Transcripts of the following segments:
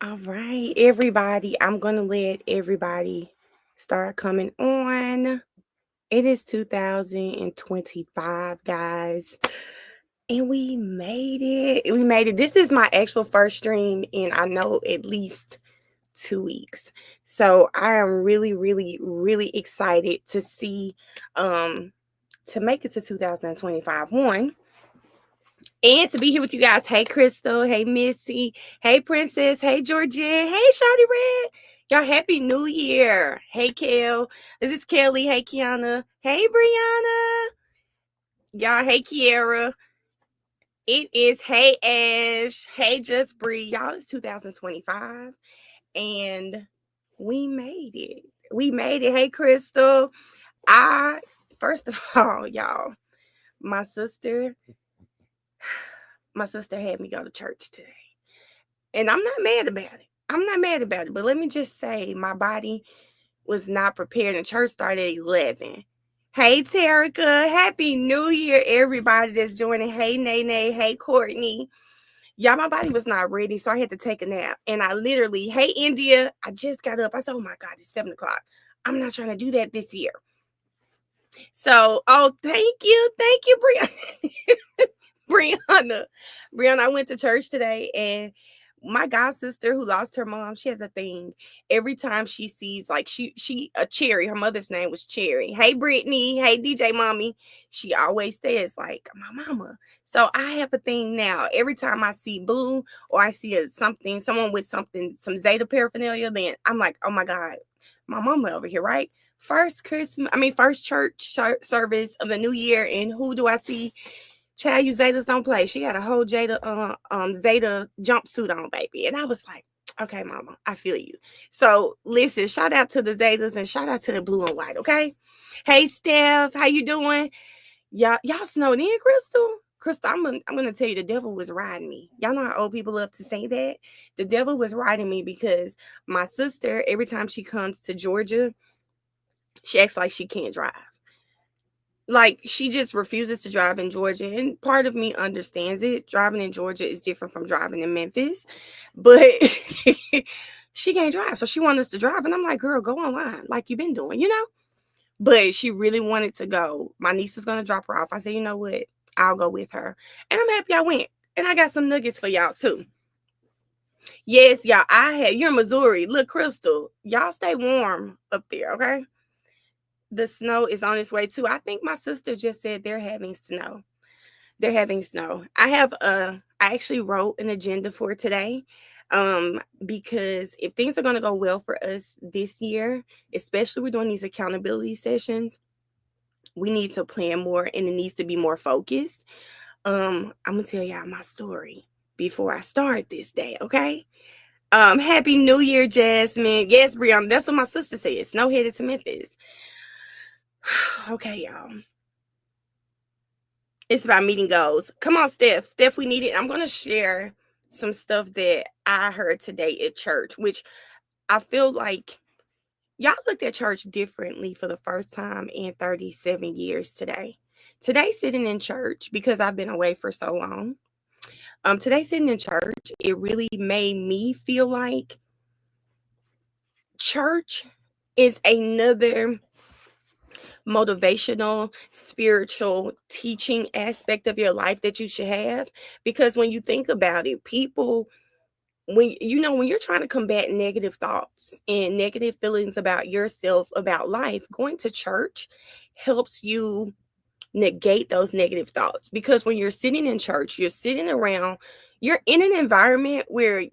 All right, everybody. I'm going to let everybody start coming on. It is 2025, guys. And we made it. We made it. This is my actual first stream in, I know, at least 2 weeks. So I am really, really, really excited to see, to make it to 2025. One, and to be here with you guys. Hey, Crystal. Hey, Missy. Hey, Princess. Hey, Georgette. Hey, Shawty Red. Y'all, Happy New Year. Hey, Kel. This is Kelly. Hey, Kiana. Hey, Brianna. Y'all, hey, Kiera. It is Hey, Ash. Hey, Just Bree. Y'all, it's 2025. And we made it. We made it. Hey, Crystal. First of all, y'all, my sister had me go to church today. And I'm not mad about it. But let me just say, my body was not prepared, and church started at 11. Hey, Terica. Happy New Year, everybody that's joining. Hey, Nene. Hey, Courtney. Y'all, my body was not ready, so I had to take a nap. And I literally, hey, India, I just got up. I said, oh, my God, it's 7 o'clock. I'm not trying to do that this year. So, thank you, Brianna. Brianna, I went to church today, and my god sister who lost her mom, she has a thing. Every time she sees, like, she a Cherry, her mother's name was Cherry. Hey, Brittany. Hey, DJ Mommy. She always says, like, my mama. So I have a thing now. Every time I see blue or I see someone with something, some Zeta paraphernalia, then I'm like, oh my God, my mama over here, right? First church service of the new year, and who do I see? Child, you Zetas don't play. She had a whole Zeta jumpsuit on, baby. And I was like, okay, mama, I feel you. So listen, shout out to the Zetas and shout out to the blue and white, okay? Hey, Steph, how you doing? Y'all snowed in, Crystal? Crystal, I'm gonna tell you, the devil was riding me. Y'all know how old people love to say that? The devil was riding me because my sister, every time she comes to Georgia, she acts like she can't drive. Like, she just refuses to drive in Georgia, and part of me understands it. Driving in Georgia is different from driving in Memphis, but she can't drive, so she wants us to drive, and I'm like, girl, go online like you've been doing, But she really wanted to go. My niece was gonna drop her off. I said, you know what? I'll go with her, and I'm happy I went. And I got some nuggets for y'all too. Yes, y'all. You're in Missouri. Look, Crystal, y'all stay warm up there, okay? The snow is on its way too. I think my sister just said they're having snow. I actually wrote an agenda for today. Because if things are going to go well for us this year, especially we're doing these accountability sessions, we need to plan more, and it needs to be more focused. I'm gonna tell y'all my story before I start this day, okay? Happy New Year, Jasmine. Yes, Brianna, that's what my sister said. Snow headed to Memphis. Okay, y'all. It's about meeting goals. Come on, Steph. Steph, we need it. I'm going to share some stuff that I heard today at church, which I feel like y'all looked at church differently for the first time in 37 years today. Today, sitting in church, because I've been away for so long, today sitting in church, it really made me feel like church is another motivational, spiritual teaching aspect of your life that you should have. Because when you think about it, people, when you're trying to combat negative thoughts and negative feelings about yourself, about life, going to church helps you negate those negative thoughts. Because when you're sitting in church, you're in an environment where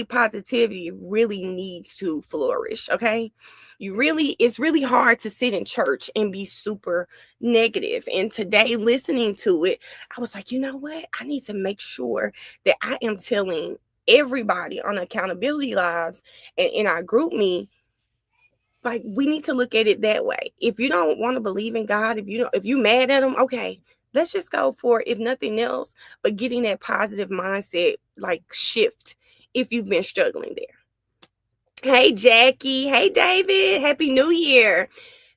positivity really needs to flourish, okay? It's really hard to sit in church and be super negative. And today, listening to it, I was like, you know what? I need to make sure that I am telling everybody on Accountability Lives and in our group me, like, we need to look at it that way. If you don't want to believe in God, if you mad at him, okay, let's just go for, if nothing else, but getting that positive mindset, like, shift if you've been struggling there. Hey, Jackie. Hey, David. Happy New Year.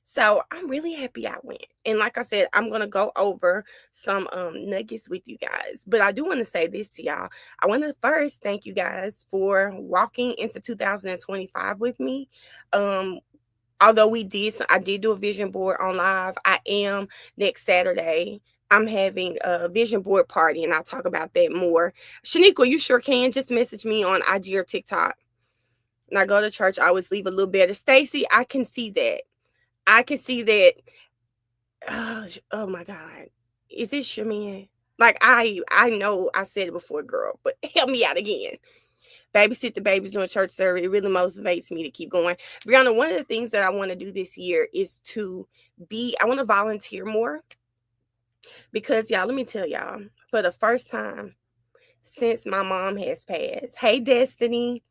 So I'm really happy I went. And like I said, I'm gonna go over some nuggets with you guys. But I do want to say this to y'all. I want to first thank you guys for walking into 2025 with me. Although I did do a vision board on live. I am next Saturday. I'm having a vision board party, and I'll talk about that more. Shaniqua, you sure can just message me on IG or TikTok. And I go to church, I always leave a little better. Stacy, I can see that. I can see that. Oh my God. Is it Shaman? Like I know I said it before, girl, but help me out again. Babysit the babies during church service. It really motivates me to keep going. Brianna, one of the things that I want to do this year is I want to volunteer more because y'all, let me tell y'all, for the first time since my mom has passed. Hey, Destiny.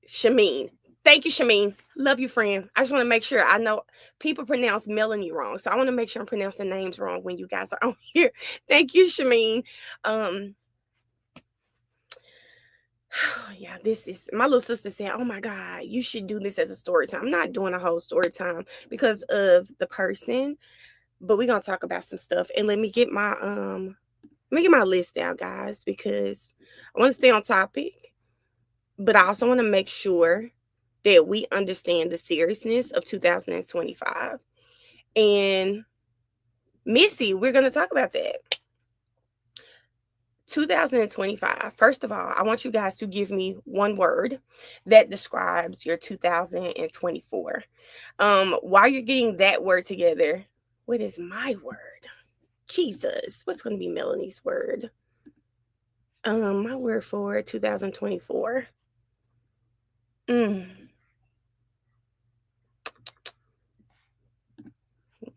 Shameen. Thank you, Shameen. Love you, friend. I just want to make sure I know people pronounce Melanie wrong. So I want to make sure I'm pronouncing names wrong when you guys are on here. Thank you, Shameen. Yeah, this is my little sister said, oh my God, you should do this as a story time. I'm not doing a whole story time because of the person, but we're gonna talk about some stuff. And let me get my list out, guys, because I want to stay on topic. But I also want to make sure that we understand the seriousness of 2025. And Missy, we're going to talk about that. 2025. First of all, I want you guys to give me one word that describes your 2024. While you're getting that word together, what is my word? Jesus. What's going to be Melanie's word? My word for 2024. Let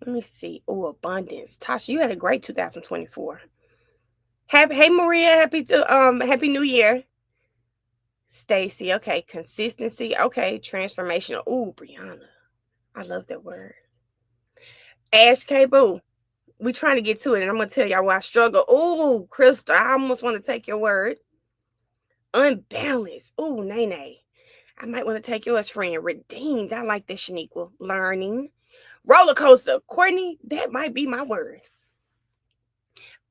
me see. Oh, abundance. Tasha, you had a great 2024. Hey Maria, happy New Year. Stacy, okay. Consistency, okay. Transformational. Ooh, Brianna. I love that word. Ash K Boo. We trying to get to it, and I'm gonna tell y'all why I struggle. Ooh, Crystal, I almost want to take your word. Unbalanced. Ooh, Nene. I might want to take yours, friend. Redeemed. I like that, Shaniqua. Learning. Roller coaster. Courtney, that might be my word.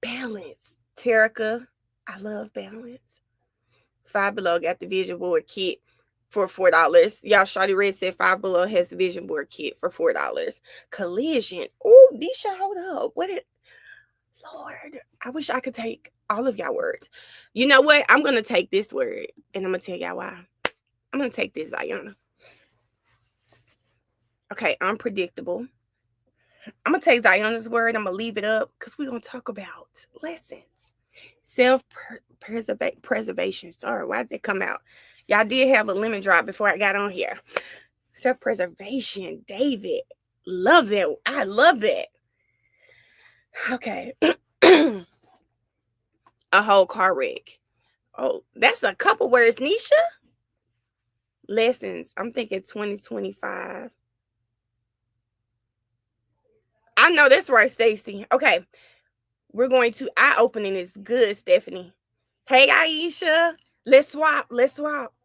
Balance. Terica, I love balance. Five Below got the vision board kit for $4. Y'all, Shawty Red said Five Below has the vision board kit for $4. Collision. Oh, Nisha, hold up. Lord, I wish I could take all of y'all words. You know what? I'm going to take this word, and I'm going to tell y'all why. I'm going to take this, Zayana. Okay, unpredictable. I'm going to take Zayana's word. I'm going to leave it up because we're going to talk about lessons. Self-preservation. Sorry, why did it come out? Y'all did have a lemon drop before I got on here. Self-preservation. David. Love that. I love that. Okay. A whole car wreck. Oh, that's a couple words, Nisha. Lessons. I'm thinking 2025. I know that's right, Stacy. Okay. We're going to eye-opening is good, Stephanie. Hey, Aisha. Let's swap.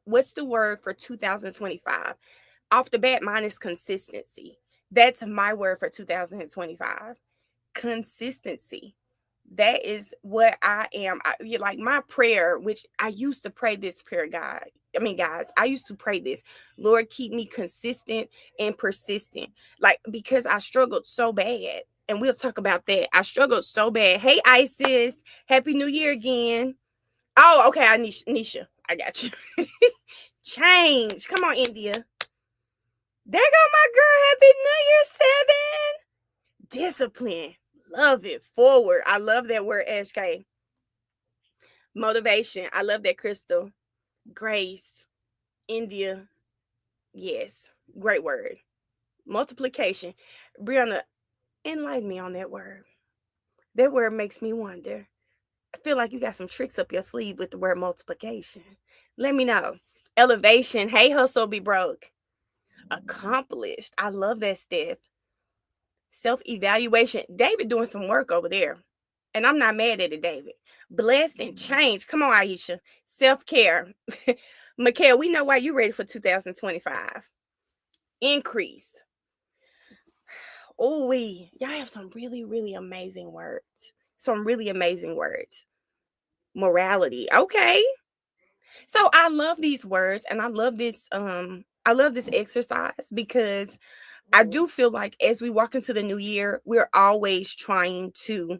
What's the word for 2025? Off the bat, mine is consistency. That's my word for 2025. Consistency. That is what I am. Like my prayer, which I used to pray this prayer, guys, I used to pray this. Lord, keep me consistent and persistent. Like, because I struggled so bad. And we'll talk about that. I struggled so bad. Hey, Isis. Happy New Year again. Oh, okay. Nisha, I got you. Change. Come on, India. There go my girl. Happy New Year, 7. Discipline. Love it. Forward. I love that word, SK. Motivation. I love that, Crystal. Grace. India. Yes. Great word. Multiplication. Brianna, enlighten me on that word. That word makes me wonder. I feel like you got some tricks up your sleeve with the word multiplication. Let me know. Elevation. Hey, hustle be broke. Accomplished. I love that, Steph. Self-evaluation. David doing some work over there. And I'm not mad at it, David. Blessed and changed. Come on, Aisha. Self-care. Mikhail, we know why you're ready for 2025. Increase. Oh, y'all have some really, really amazing words. Some really amazing words. Morality. Okay. So I love these words and I love this exercise because I do feel like as we walk into the new year, we're always trying to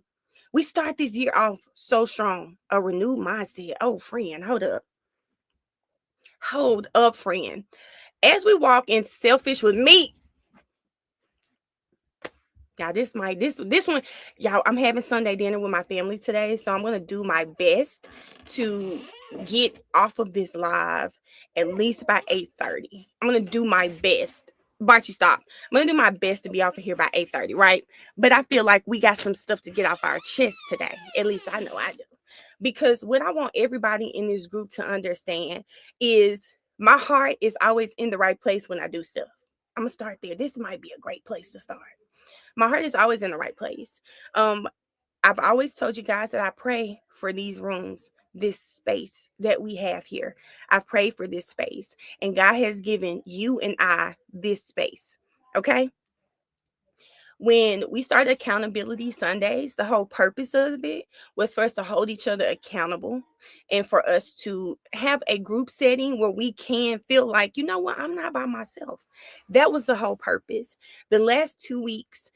we start this year off so strong, a renewed mindset. Oh, friend, hold up. Hold up, friend. As we walk in selfish with me, y'all, this one, y'all, I'm having Sunday dinner with my family today, so I'm gonna do my best to get off of this live at least by 8:30. I'm gonna do my best. Barchi, stop. I'm gonna do my best to be off of here by 8:30, right? But I feel like we got some stuff to get off our chest today. At least I know I do. Because what I want everybody in this group to understand is my heart is always in the right place when I do stuff. I'm gonna start there. This might be a great place to start. My heart is always in the right place. Um, I've always told you guys that I pray for these rooms, this space that we have here. I've prayed for this space, and God has given you and I this space. Okay. When we started Accountability Sundays, the whole purpose of it was for us to hold each other accountable and for us to have a group setting where we can feel like, you know what, I'm not by myself. That was the whole purpose. The last 2 weeks,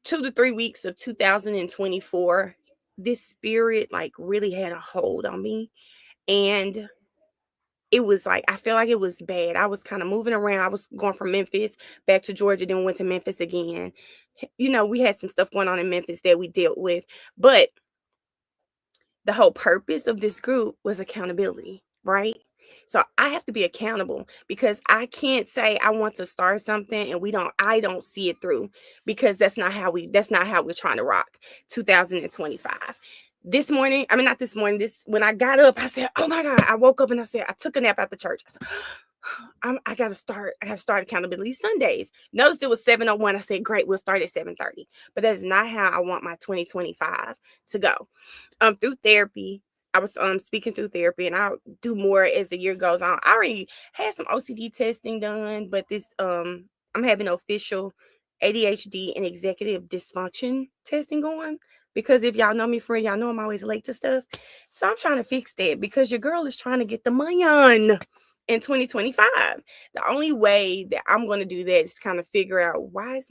2 to 3 weeks of 2024, this spirit like really had a hold on me. And it was like, I feel like it was bad. I was kind of moving around. I was going from Memphis back to Georgia, then went to Memphis again. You know, we had some stuff going on in Memphis that we dealt with. But the whole purpose of this group was accountability, right? So I have to be accountable because I can't say I want to start something and I don't see it through because that's not how we're trying to rock 2025. This morning, I mean not this morning, this when I got up, I said, "Oh my God." I woke up and I said, I took a nap at the church. I said, I gotta start. I have to start Accountability Sundays. Notice it was 7:01. I said, great, we'll start at 7:30. But that is not how I want my 2025 to go. Through therapy, I was speaking through therapy, and I'll do more as the year goes on. I already had some OCD testing done, but this I'm having official ADHD and executive dysfunction testing going. Because if y'all know me, friend, y'all know I'm always late to stuff. So I'm trying to fix that because your girl is trying to get the money on in 2025. The only way that I'm going to do that is kind of figure out why does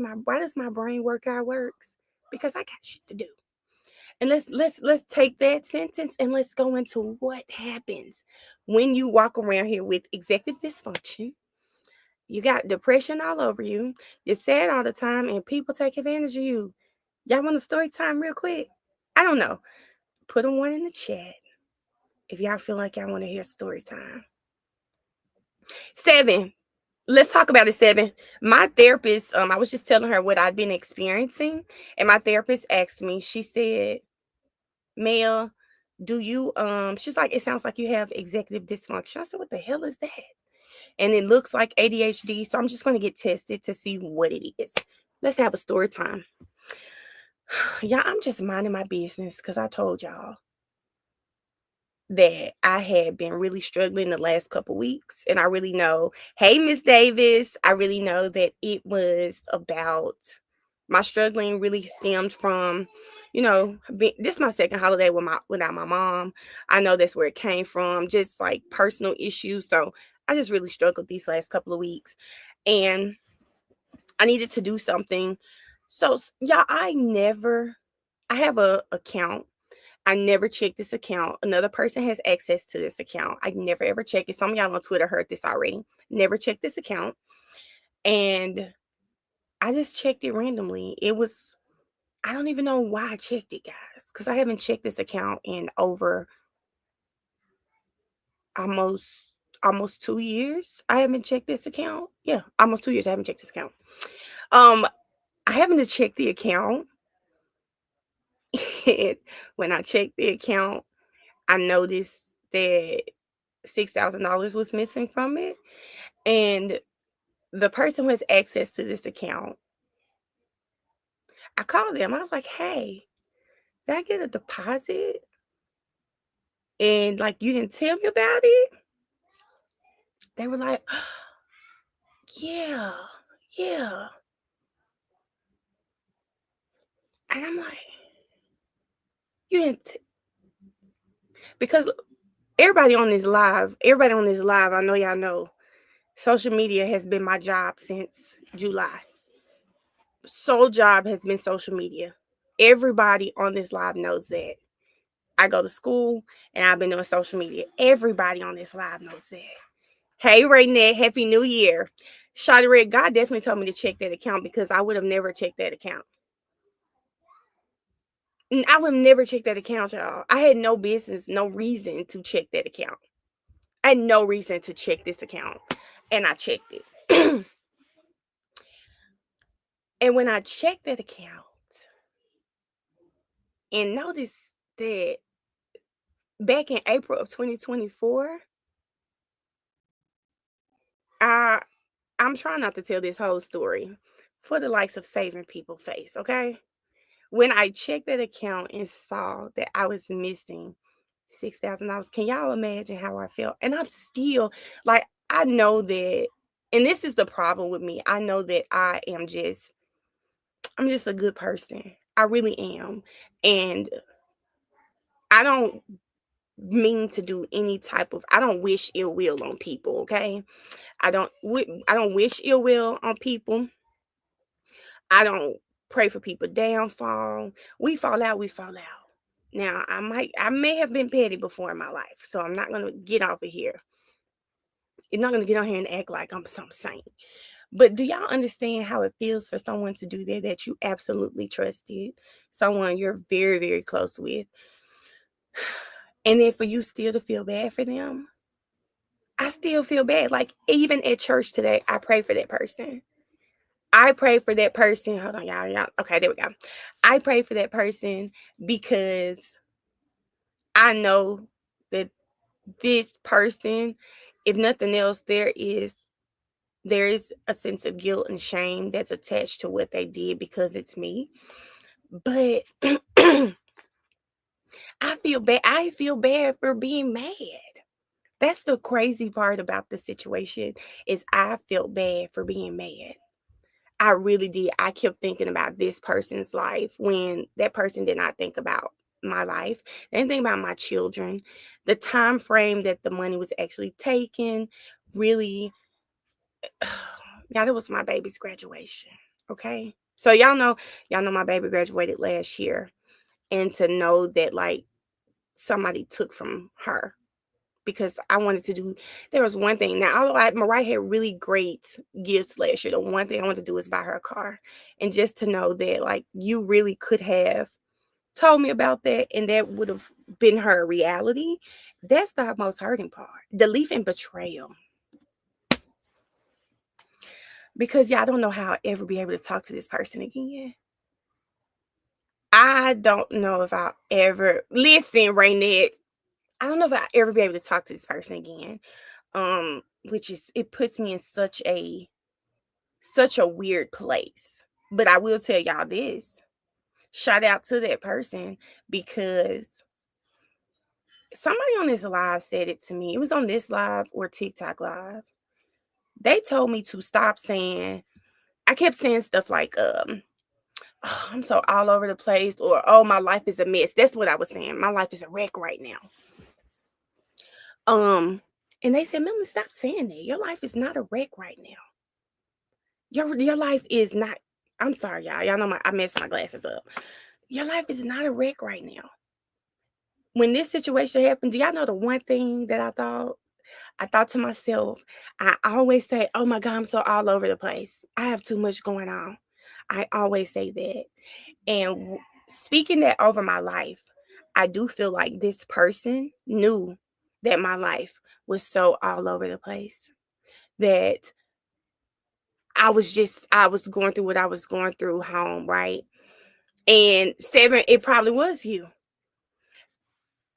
my brain work how it works? Because I got shit to do. And let's take that sentence and let's go into what happens when you walk around here with executive dysfunction. You got depression all over you. You're sad all the time, and people take advantage of you. Y'all want a story time real quick? I don't know. Put a one in the chat if y'all feel like y'all want to hear story time. 7. Let's talk about it. 7. My therapist, I was just telling her what I'd been experiencing, and my therapist asked me, she said, Mel, do you she's like, it sounds like you have executive dysfunction. I said, what the hell is that? And it looks like ADHD. So I'm just going to get tested to see what it is. Let's have a story time. Yeah, I'm just minding my business because I told y'all that I had been really struggling the last couple weeks. And I really know, hey, Miss Davis, I really know that it was about my struggling really stemmed from, this is my second holiday without my mom. I know that's where it came from, just like personal issues. So I just really struggled these last couple of weeks. And I needed to do something. So y'all, I have a account. I never check this account. Another person has access to this account. I never ever check it. Some of y'all on Twitter heard this already. Never check this account. And I just checked it randomly. I don't even know why I checked it, guys, because I haven't checked this account in over almost 2 years. I haven't checked this account. Yeah, almost 2 years. I haven't checked this account. Um, I happened to check the account. And when I checked the account, I noticed that $6,000 was missing from it. And the person who has access to this account, I called them. I was like, hey, did I get a deposit? And like, you didn't tell me about it? They were like, yeah, yeah. And I'm like, you didn't, because everybody on this live, I know y'all know, social media has been my job since July. Sole job has been social media. Everybody on this live knows that. I go to school and I've been doing social media. Everybody on this live knows that. Hey, Raynette, Happy New Year. Shawty Red, God definitely told me to check that account because I would have never checked that account. I would have never checked that account, y'all. I had no business, no reason to check that account. I had no reason to check this account. And I checked it. And when I checked that account and noticed that back in April of 2024, I'm trying not to tell this whole story for the likes of saving people face, okay? When I checked that account and saw that I was missing $6,000, can y'all imagine how I felt? And I'm still like, I know that, and this is the problem with me. I know that I'm just a good person. I really am. And I don't mean to do I don't wish ill will on people, okay? I don't wish ill will on people. I don't pray for people downfall. We fall out, we fall out. Now, I may have been petty before in my life, so I'm not gonna get off of here. You're not gonna get on here and act like I'm some saint. But do y'all understand how it feels for someone to do that you absolutely trusted, someone you're very, very close with, and then for you still to feel bad for them? I still feel bad. Like, even at church today, I pray for that person. I pray for that person. Hold on, y'all. Okay, there we go. I pray for that person because I know that this person, if nothing else, there is a sense of guilt and shame that's attached to what they did because it's me. But I feel bad. I feel bad for being mad. That's the crazy part about the situation is I felt bad for being mad. I really did. I kept thinking about this person's life when that person did not think about my life. They didn't think about my children. The time frame that the money was actually taken really, yeah, that was my baby's graduation. Okay. So y'all know my baby graduated last year. And to know that like somebody took from her because I wanted to do. There was one thing. Now, although Mariah had really great gifts last year, the one thing I wanted to do was buy her a car. And just to know that, like, you really could have told me about that and that would have been her reality, that's the most hurting part. The leaf and betrayal. Because y'all don't know how I'll ever be able to talk to this person again. I don't know if I'll ever listen, Raynette. I don't know if I'll ever be able to talk to this person again. Which is it puts me in such a weird place. But I will tell y'all this. Shout out to that person because somebody on this live said it to me. It was on this live or TikTok live. They told me to stop saying, I kept saying stuff like, oh, I'm so all over the place, or oh, my life is a mess. That's what I was saying. My life is a wreck right now. And they said, Melanie, stop saying that. Your life is not a wreck right now. Your life is not. I'm sorry, y'all. Y'all know I messed my glasses up. Your life is not a wreck right now. When this situation happened, do y'all know the one thing that I thought? I thought to myself, I always say, oh my God, I'm so all over the place. I have too much going on. I always say that. And speaking that over my life, I do feel like this person knew that my life was so all over the place that I was going through what I was going through home, right? And Seven, it probably was you.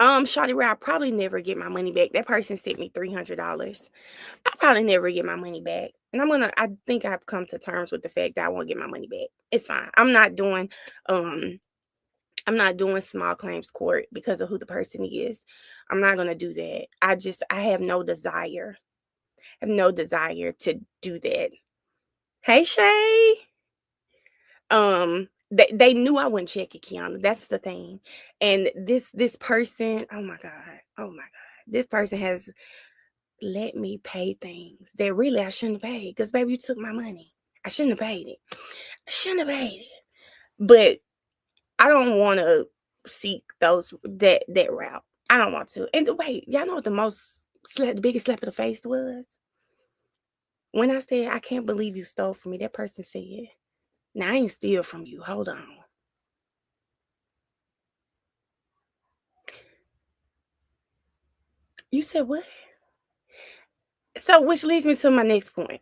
Shawty, where I probably never get my money back. That person sent me $300. I'll probably never get my money back. And I think I've come to terms with the fact that I won't get my money back. It's fine. I'm not doing small claims court because of who the person is. I'm not gonna do that. I have no desire. I have no desire to do that. Hey Shay. They knew I wouldn't check it, Kiana. That's the thing. And this person, oh my God, oh my God, this person has let me pay things that really I shouldn't have paid. Because baby, you took my money. I shouldn't have paid it. I shouldn't have paid it. But I don't want to seek that route. I don't want to. And wait, y'all know what the biggest slap of the face was? When I said, I can't believe you stole from me, that person said, now I ain't steal from you. Hold on. You said what? So, which leads me to my next point.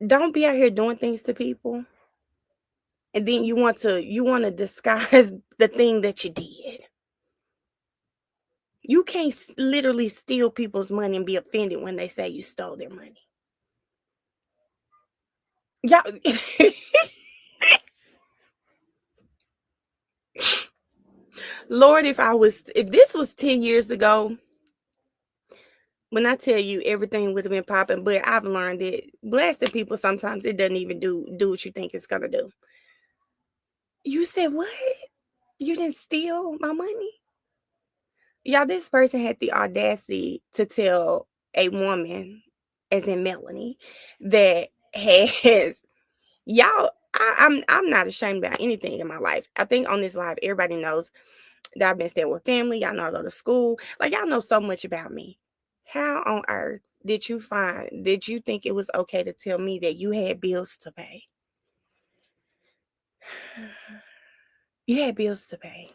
Don't be out here doing things to people, and then you want to disguise the thing that you did. You can't literally steal people's money and be offended when they say you stole their money. Y'all, Lord, if this was 10 years ago, when I tell you everything would have been popping, but I've learned it. Blasting people sometimes it doesn't even do what you think it's gonna do. You said what? You didn't steal my money? Y'all, this person had the audacity to tell a woman, as in Melanie, that has y'all. I'm not ashamed about anything in my life. I think on this live, everybody knows that I've been staying with family. Y'all know I go to school. Like y'all know so much about me. How on earth did you think it was okay to tell me that you had bills to pay? You had bills to pay.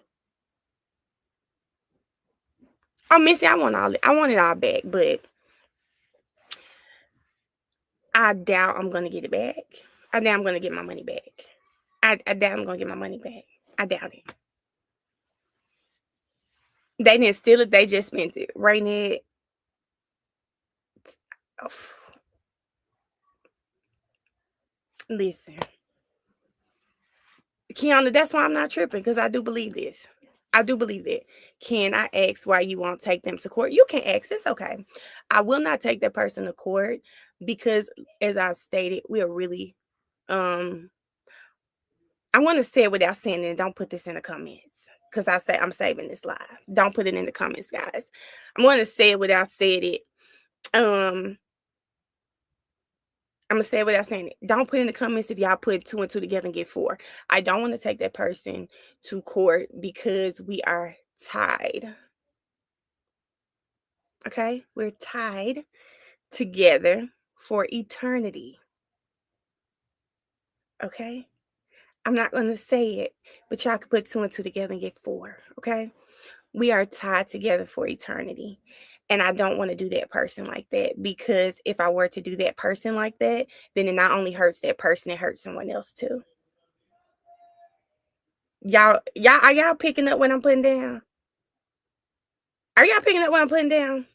Oh, Missy, I want it all back, but I doubt I'm gonna get it back. I doubt I'm gonna get my money back. I doubt I'm gonna get my money back. I doubt it. They didn't steal it, they just spent it. Right, Ned? Oh, listen. Kiana, that's why I'm not tripping, because I do believe this. I do believe that. Can I ask why you won't take them to court? You can ask. It's okay. I will not take that person to court because, as I've stated, we are really. I want to say it without saying it. Don't put this in the comments because I'm saving this live. Don't put it in the comments, guys. I'm going to say it without saying it. Um, I'm gonna say it without saying it. Don't put in the comments if y'all put 2 and 2 together and get 4. I don't want to take that person to court because we are tied. Okay? We're tied together for eternity. Okay? I'm not going to say it, but y'all can put 2 and 2 together and get 4. Okay? We are tied together for eternity. And I don't want to do that person like that because if I were to do that person like that, then it not only hurts that person, it hurts someone else too. Y'all, are y'all picking up what I'm putting down? Are y'all picking up what I'm putting down?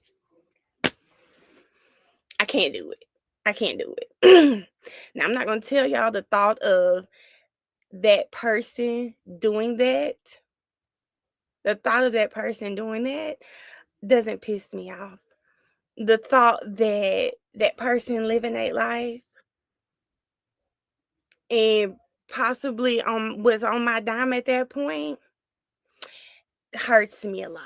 I can't do it. I can't do it. Now, I'm not going to tell y'all the thought of that person doing that. The thought of that person doing that doesn't piss me off. The thought that that person living their life and possibly was on my dime at that point hurts me a lot.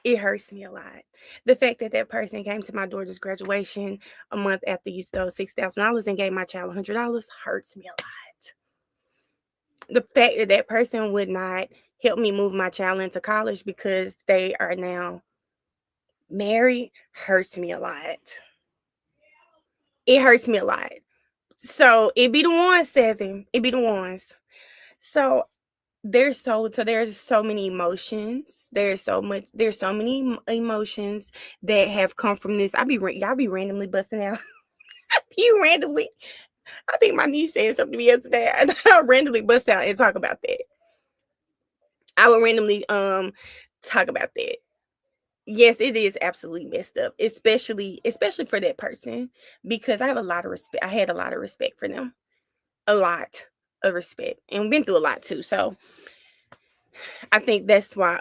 It hurts me a lot. The fact that that person came to my daughter's graduation a month after you stole $6,000 and gave my child $100 hurts me a lot. The fact that that person would not help me move my child into college because they are now married hurts me a lot. It hurts me a lot. So it be the ones, Seven. It be the ones. So there's so many emotions. There's so many emotions that have come from this. Y'all be randomly busting out. You randomly. I think my niece said something to me yesterday, and I randomly bust out and talk about that. I would randomly talk about that. Yes, it is absolutely messed up, especially for that person because I have a lot of respect. I had a lot of respect for them, a lot of respect, and been through a lot too. So I think that's why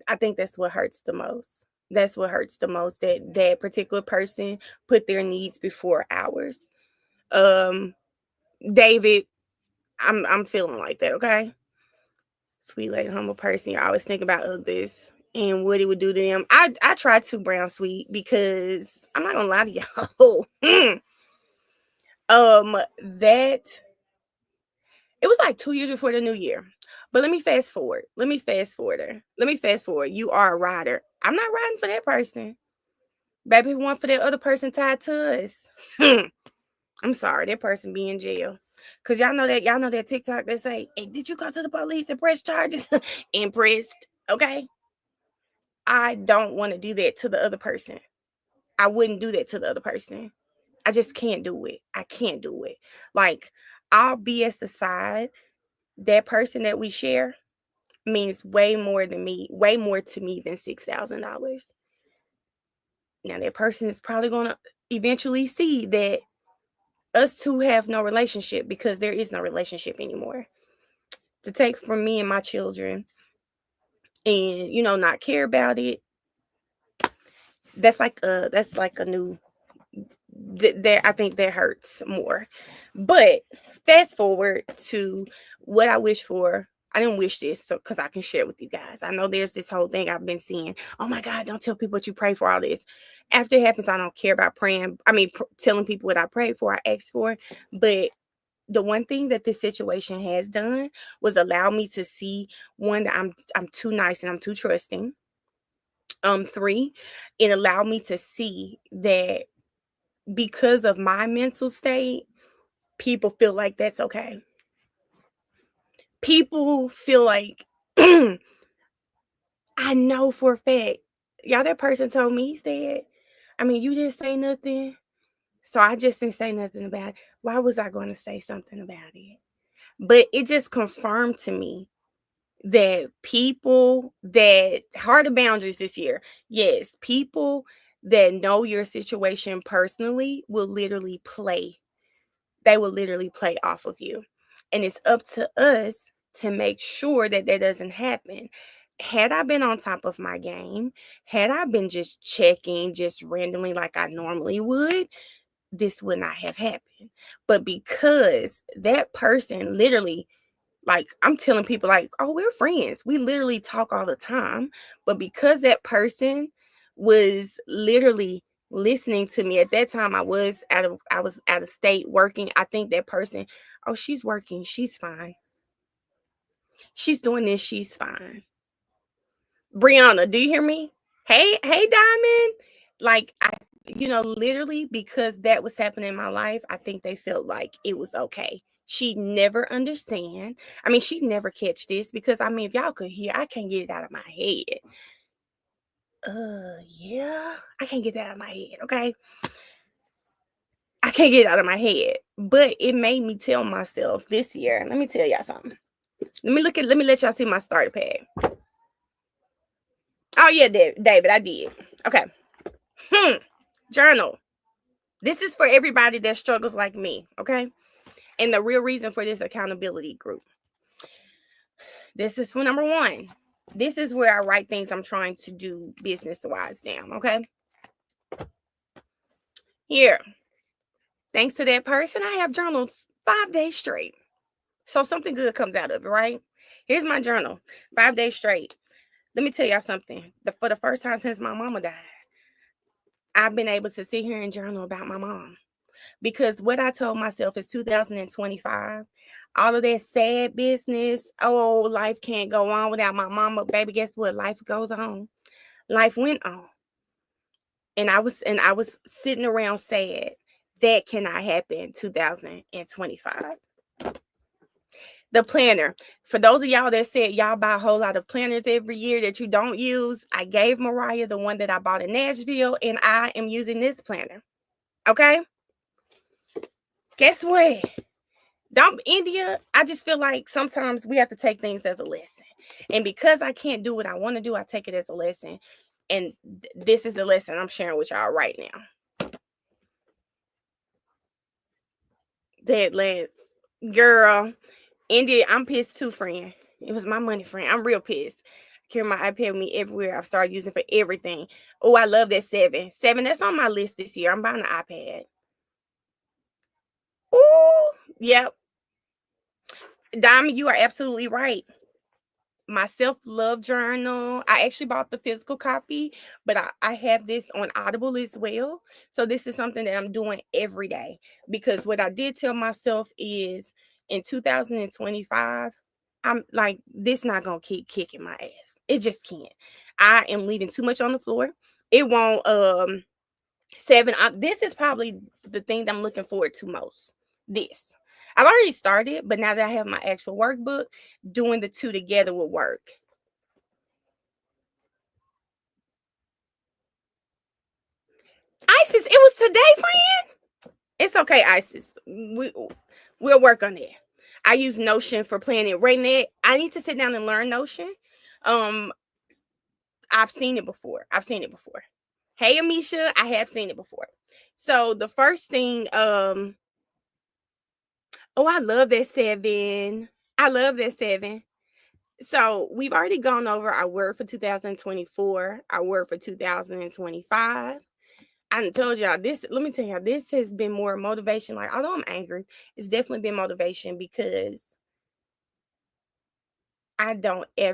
I think that's what hurts the most. That's what hurts the most, that that particular person put their needs before ours. Um David, I'm feeling like that, okay? Sweet lady, humble person. You always think about others and what it would do to them. I try to, Brown Sweet, because I'm not gonna lie to y'all. That it was like 2 years before the new year. But let me fast forward. You are a rider. I'm not riding for that person. Baby, one for that other person tied to us. I'm sorry, that person be in jail. Cause y'all know that TikTok that say, hey, did you go to the police and press charges? Impressed. Okay. I don't want to do that to the other person. I wouldn't do that to the other person. I just can't do it. I can't do it. Like, I'll BS aside, that person that we share means way more to me than $6,000. Now, that person is probably going to eventually see that us two have no relationship, because there is no relationship anymore. To take from me and my children and, not care about it, that's like a new, that I think that hurts more. But fast forward to what I wish for. I didn't wish this because I can share with you guys. I know there's this whole thing I've been seeing. Oh my God, don't tell people what you pray for, all this. After it happens, I don't care about praying. Telling people what I prayed for, I asked for. But the one thing that this situation has done was allow me to see, one, that I'm too nice and I'm too trusting. Three, it allowed me to see that because of my mental state, people feel like that's okay. People feel like, I know for a fact, y'all, that person told me, he said, you didn't say nothing. So I just didn't say nothing about it. Why was I going to say something about it? But it just confirmed to me that people that heart of boundaries this year, yes, people that know your situation personally will literally play. They will literally play off of you. And it's up to us to make sure that that doesn't happen. Had I been on top of my game, had I been just checking just randomly like I normally would, this would not have happened. But because that person literally, like, I'm telling people, like, oh, we're friends. We literally talk all the time. But because that person was literally listening to me at that time, I was out of state working. I think that person, oh, she's working, she's fine. She's doing this, she's fine. Brianna, do you hear me? Hey, Diamond. Like, literally, because that was happening in my life, I think they felt like it was okay. She'd never understand. She'd never catch this, because if y'all could hear, I can't get it out of my head. Yeah, I can't get that out of my head, okay? I can't get it out of my head. But it made me tell myself this year, let me tell y'all something. Let me let y'all see my starter pad. Oh yeah, David, I did. Okay. Journal. This is for everybody that struggles like me, okay? And the real reason for this accountability group. This is for number one. This is where I write things I'm trying to do business-wise down, okay? Here. Thanks to that person, I have journaled 5 days straight. So something good comes out of it, right? Here's my journal. 5 days straight. Let me tell y'all something. For the first time since my mama died, I've been able to sit here and journal about my mom. Because what I told myself is 2025, all of that sad business, oh, life can't go on without my mama. Baby, guess what? Life goes on. Life went on. And I was sitting around sad. That cannot happen 2025. The planner. For those of y'all that said y'all buy a whole lot of planners every year that you don't use, I gave Mariah the one that I bought in Nashville, and I am using this planner. Okay? Guess what? India, I just feel like sometimes we have to take things as a lesson. And because I can't do what I want to do, I take it as a lesson. And this is a lesson I'm sharing with y'all right now. Deadland. Girl, India, I'm pissed too, friend. It was my money, friend. I'm real pissed. I carry my iPad with me everywhere. I've started using for everything. Oh, I love that 7. 7, that's on my list this year. I'm buying an iPad. Ooh, Yep. Diamond, you are absolutely right. My self-love journal, I actually bought the physical copy, but I have this on Audible as well. So this is something that I'm doing every day, because what I did tell myself is in 2025, I'm like, this not gonna keep kicking my ass. It just can't. I am leaving too much on the floor. It won't this is probably the thing that I'm looking forward to most. This. I've already started, but now that I have my actual workbook, doing the two together will work. Isis, it was today, friend. It's okay, Isis. We'll work on that. I use Notion for planning. Raynette, I need to sit down and learn Notion. Um, I've seen it before. I've seen it before. Hey, Amisha, I have seen it before. So the first thing, oh, I love that 7. I love that 7. So we've already gone over our word for 2024, our word for 2025. I done told y'all this. Let me tell y'all, this has been more motivation. Like, although I'm angry, it's definitely been motivation, because I don't I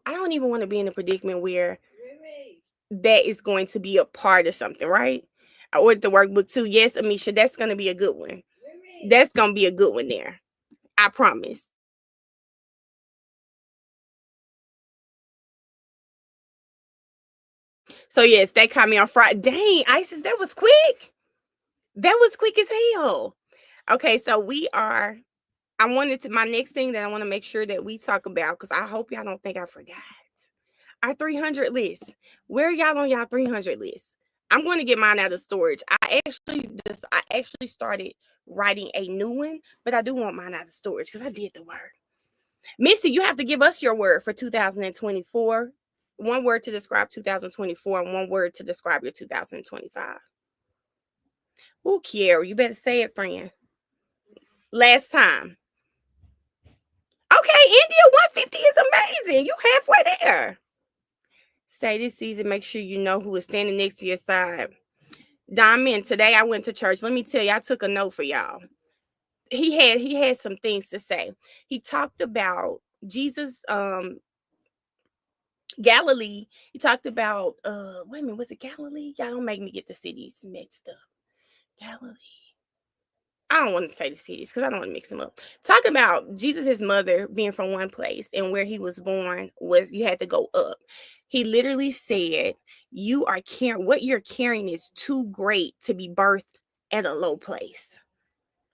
don't even want to be in a predicament where that is going to be a part of something, right? I ordered the workbook too. Yes, Amisha, that's going to be a good one. That's going to be a good one there. I promise. So yes, they caught me on Friday. Dang, Isis, that was quick. That was quick as hell. Okay, so my next thing that I want to make sure that we talk about, because I hope y'all don't think I forgot. Our 300 list. Where y'all on y'all 300 list? I'm going to get mine out of storage. I actually started writing a new one, but I do want mine out of storage because I did the work. Missy, you have to give us your word for 2024. One word to describe 2024 and one word to describe your 2025. Oh, Kiara, you better say it, friend. Last time. Okay, India 150 is amazing. You halfway there. Say this season, make sure you know who is standing next to your side. Diamond, today I went to church. Let me tell you, I took a note for y'all. He had some things to say. He talked about Jesus, Galilee. He talked about wait a minute, was it Galilee? Y'all don't make me get the cities mixed up. Galilee. I don't want to say the cities because I don't want to mix them up. Talking about Jesus, his mother being from one place, and where he was born was you had to go up. He literally said, "You are carrying what you're carrying is too great to be birthed at a low place."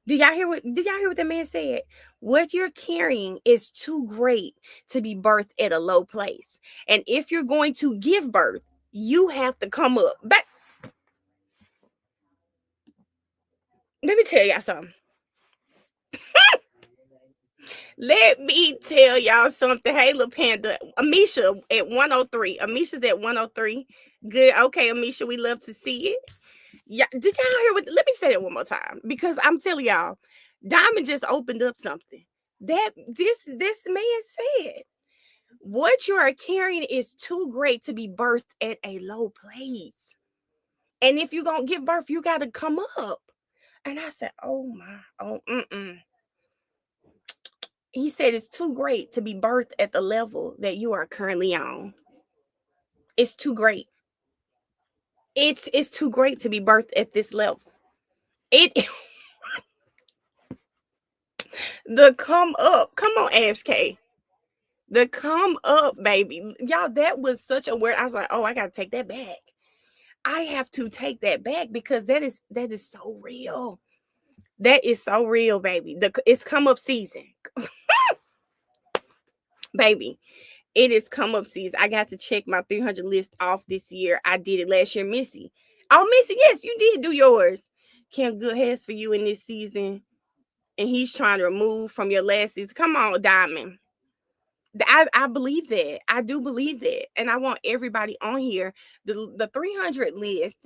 Did y'all hear what the man said? What you're carrying is too great to be birthed at a low place. And if you're going to give birth, you have to come up. But let me tell y'all something. Let me tell y'all something. Hey, little panda. Amisha at 103. Amisha's at 103. Good. Okay, Amisha, we love to see it. Yeah. Did y'all hear what? Let me say it one more time, because I'm telling y'all, Diamond just opened up something. That this man said, what you are carrying is too great to be birthed at a low place. And if you're gonna give birth, you gotta come up. And I said, oh my, oh. He said it's too great to be birthed at the level that you are currently on. It's too great. It's too great to be birthed at this level. It the come up. Come on, Ash K. The come up, baby. Y'all, that was such a word. I was like, oh, I gotta take that back. I have to take that back because that is so real. That is so real, baby. It's come up season. Baby. It is come up season. I got to check my 300 list off this year. I did it last year, Missy. Oh, Missy, yes, you did do yours. Kim Good has for you in this season, and he's trying to remove from your last season. Come on, Diamond. I believe that. I do believe that, and I want everybody on here. The 300 list.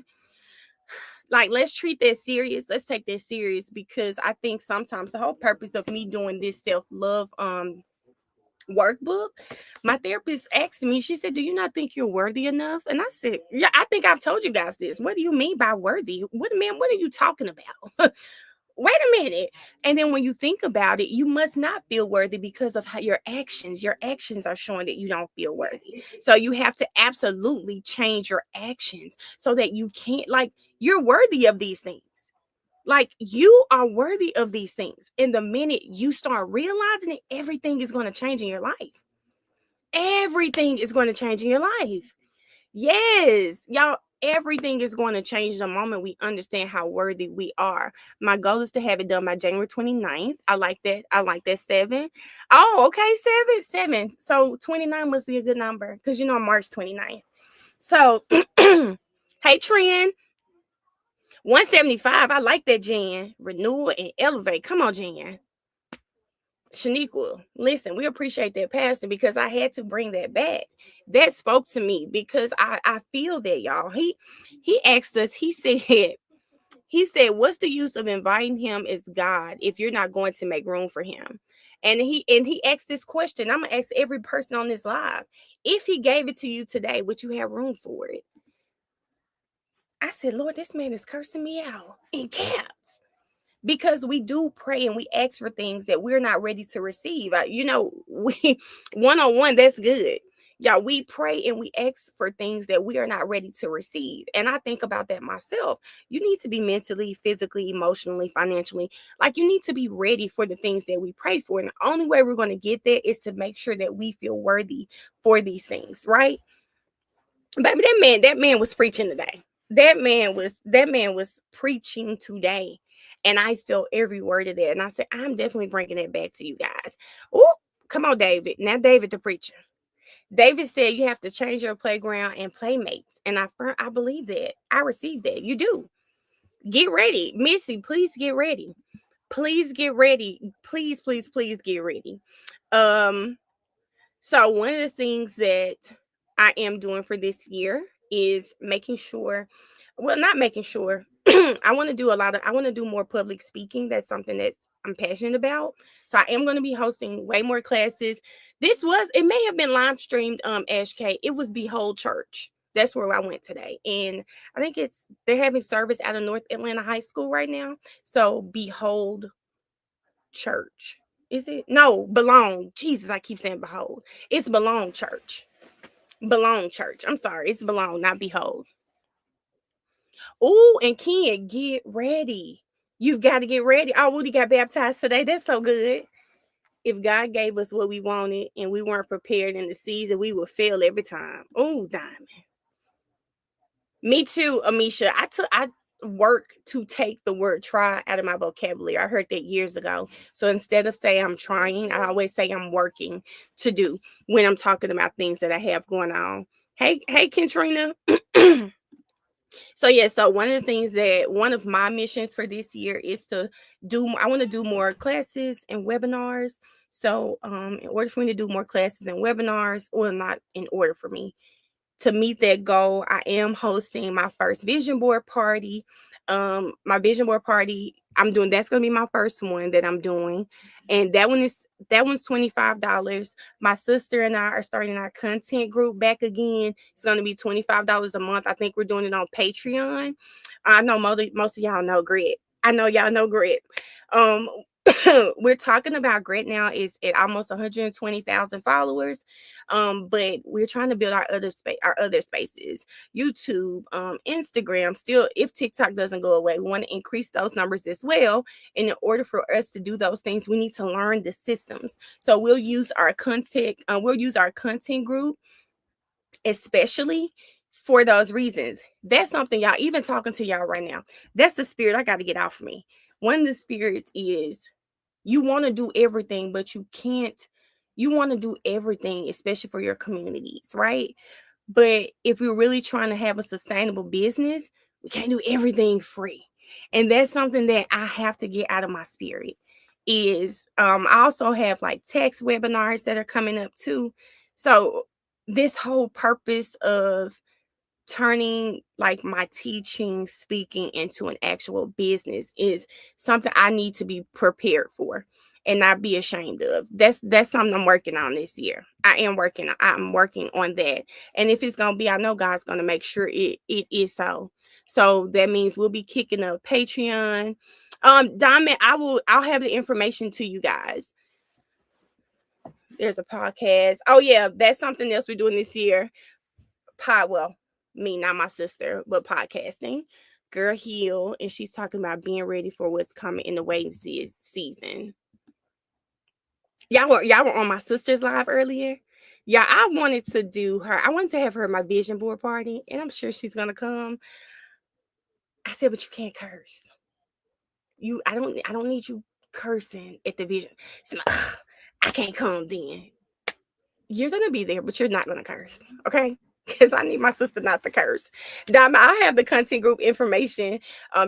Like, let's treat that serious. Let's take that serious, because I think sometimes the whole purpose of me doing this self-love workbook, my therapist asked me, she said, do you not think you're worthy enough? And I said, yeah, I think I've told you guys this. What do you mean by worthy? What are you talking about? Wait a minute. And then when you think about it, you must not feel worthy because of how your actions are showing that you don't feel worthy. So you have to absolutely change your actions so that you can't, like, you're worthy of these things. Like, you are worthy of these things. And the minute you start realizing it, everything is going to change in your life. Everything is going to change in your life. Yes, y'all, everything is going to change the moment we understand how worthy we are. My goal is to have it done by January 29th. I like that. I like that 7. Oh, okay, 7, 7. So 29 must be a good number because you know March 29th. So, hey, Trend, 175. I like that, Jan. Renewal and elevate. Come on, Jan. Shaniqua, listen, we appreciate that, Pastor, because I had to bring that back. That spoke to me because I feel that, y'all. He asked us, he said, what's the use of inviting him as God if you're not going to make room for him? And he asked this question. I'm gonna ask every person on this live. If he gave it to you today, would you have room for it? I said, Lord, this man is cursing me out in caps. Because we do pray and we ask for things that we're not ready to receive. We one-on-one, that's good. Yeah, we pray and we ask for things that we are not ready to receive. And I think about that myself. You need to be mentally, physically, emotionally, financially, like, you need to be ready for the things that we pray for. And the only way we're going to get there is to make sure that we feel worthy for these things, right? Baby, that man was preaching today. That man was preaching today. And I felt every word of that. And I said, I'm definitely bringing that back to you guys. Oh, come on, David. Now, David, the preacher. David said you have to change your playground and playmates. And I believe that. I received that. You do. Get ready. Missy, please get ready. Please get ready. Please, please, please get ready. Um, so one of the things that I am doing for this year is making sure, well, not making sure. I want to do more public speaking. That's something that I'm passionate about. So I am going to be hosting way more classes. It may have been live streamed, SK. It was Behold Church. That's where I went today. And I think they're having service out of North Atlanta High School right now. So Behold Church. Is it? No, Belong. Jesus, I keep saying Behold. It's Belong Church. Belong Church. I'm sorry. It's Belong, not Behold. Oh, and Ken, get ready. You've got to get ready. Oh, Woody got baptized today. That's so good. If God gave us what we wanted and we weren't prepared in the season, we would fail every time. Oh, Diamond. Me too, Amisha. I work to take the word try out of my vocabulary. I heard that years ago. So instead of saying I'm trying, I always say I'm working to do when I'm talking about things that I have going on. Hey, Kentrina. So one of my missions for this year is I want to do more classes and webinars. So in order for me to do more classes and webinars, or not in order for me to meet that goal, I am hosting my first vision board party. My vision board party, that's gonna be my first one that I'm doing. And that one's $25. My sister and I are starting our content group back again. It's gonna be $25 a month. I think we're doing it on Patreon. I know most of y'all know Grit. I know y'all know Grit. Um, we're talking about Grit now is at almost 120,000 followers. But we're trying to build our other spaces, YouTube, Instagram. Still, if TikTok doesn't go away, we want to increase those numbers as well. And in order for us to do those things, we need to learn the systems. So we'll use our content group, especially for those reasons. That's something, y'all, even talking to y'all right now, that's the spirit I got to get out for me. One of the spirits is you want to do everything, but you can't. You want to do everything, especially for your communities, right? But if we're really trying to have a sustainable business, we can't do everything free. And that's something that I have to get out of my spirit. I also have like text webinars that are coming up too. So this whole purpose of turning like my teaching, speaking into an actual business is something I need to be prepared for and not be ashamed of. That's something I'm working on this year. I'm working on that. And if it's gonna be, I know God's gonna make sure it is so. So that means we'll be kicking up Patreon. Diamond, I'll have the information to you guys. There's a podcast. Oh yeah, that's something else we're doing this year. Well, me, not my sister, but podcasting. Girl Heal, and she's talking about being ready for what's coming in the waiting season. Y'all were on my sister's live earlier. Yeah, I wanted to do her. I wanted to have her at my vision board party, and I'm sure she's gonna come. I said, but you can't curse. I don't need you cursing at the vision. She's like, I can't come then. You're gonna be there, but you're not gonna curse, okay? Because I need my sister not to curse. Diamond, I have the content group information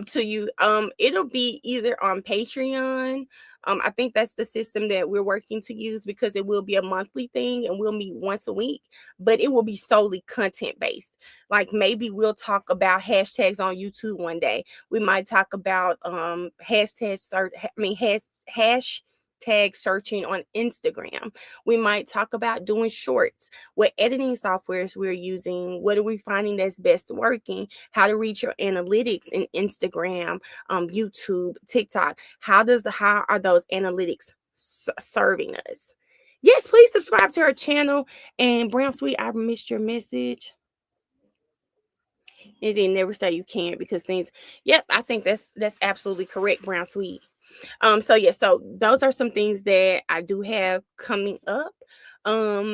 to you. It'll be either on Patreon. I think that's the system that we're working to use, because it will be a monthly thing and we'll meet once a week, but it will be solely content based. Like maybe we'll talk about hashtags on YouTube one day. We might talk about hashtag search. I mean hashtag searching on Instagram. We might talk about doing shorts, what editing softwares we're using, what are we finding that's best working, how to reach your analytics in Instagram, YouTube, TikTok. How are those analytics serving us? Yes, please subscribe to our channel. And Brown Sweet, I missed your message. It didn't never say you can't, because things. Yep, I think that's absolutely correct, Brown Sweet. So yeah, so those are some things that I do have coming up. Let